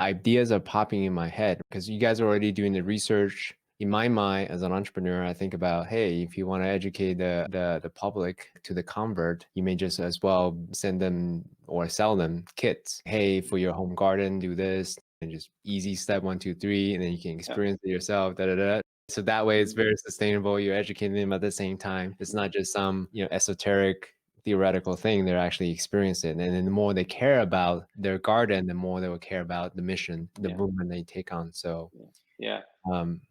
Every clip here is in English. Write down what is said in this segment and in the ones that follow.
ideas are popping in my head because you guys are already doing the research. In my mind, as an entrepreneur, I think about, hey, if you want to educate the public to the convert, you may just as well send them or sell them kits. Hey, for your home garden, do this, and just easy step 1, 2, 3, and then you can Yeah. experience it yourself. Da da da. So that way, it's Mhm. very sustainable. You're educating them at the same time. It's not just some esoteric theoretical thing. They're actually experiencing it, and then the more they care about their garden, the more they will care about the mission, the Yeah. movement they take on. So Yeah. Yeah.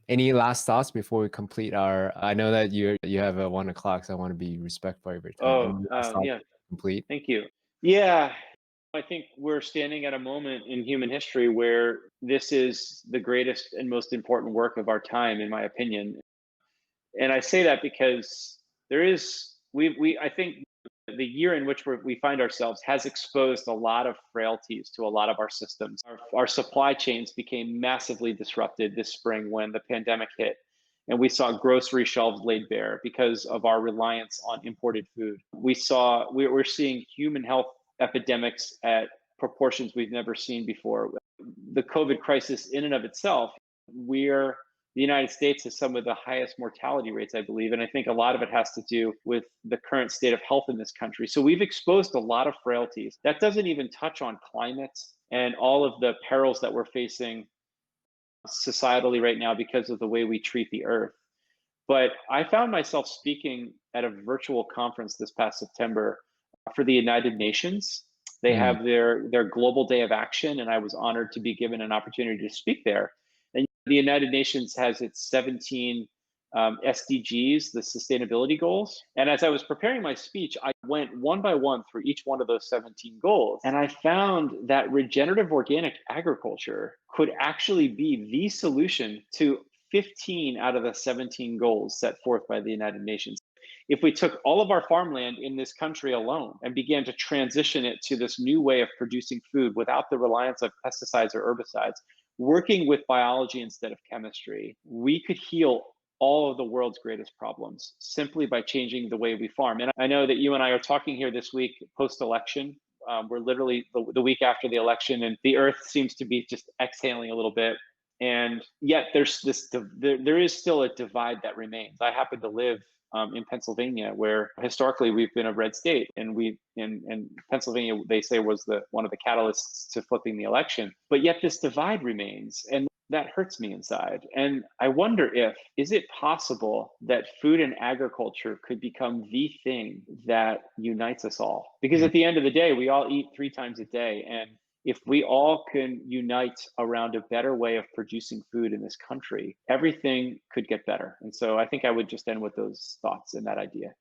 any last thoughts before we complete our? I know that you have a 1 o'clock, so I want to be respectful of your time. Any Oh, last thoughts yeah. to complete? Thank you. Yeah. I think we're standing at a moment in human history where this is the greatest and most important work of our time, in my opinion. And I say that because there is, I think the year in which we find ourselves has exposed a lot of frailties to a lot of our systems. Our supply chains became massively disrupted this spring when the pandemic hit. And we saw grocery shelves laid bare because of our reliance on imported food. We're seeing human health epidemics at proportions we've never seen before. The COVID crisis, in and of itself, we're the United States has some of the highest mortality rates, I believe. And I think a lot of it has to do with the current state of health in this country. So we've exposed a lot of frailties. That doesn't even touch on climate and all of the perils that we're facing societally right now because of the way we treat the earth. But I found myself speaking at a virtual conference this past September for the United Nations. They Mm, have their Global Day of Action, and I was honored to be given an opportunity to speak there. And the United Nations has its 17 SDGs, the sustainability goals. And as I was preparing my speech, I went one by one through each one of those 17 goals. And I found that regenerative organic agriculture could actually be the solution to 15 out of the 17 goals set forth by the United Nations. If we took all of our farmland in this country alone and began to transition it to this new way of producing food without the reliance of pesticides or herbicides, working with biology instead of chemistry, we could heal all of the world's greatest problems simply by changing the way we farm. And I know that you and I are talking here this week post election. We're literally the week after the election, and the earth seems to be just exhaling a little bit. And yet, there is still a divide that remains. I happen to live in Pennsylvania, where historically we've been a red state, and in Pennsylvania they say was the one of the catalysts to flipping the election. But yet this divide remains, and that hurts me inside. And I wonder if is it possible that food and agriculture could become the thing that unites us all? Because mm. at the end of the day, we all eat 3 times a day, and if we all can unite around a better way of producing food in this country, everything could get better. And so I think I would just end with those thoughts and that idea.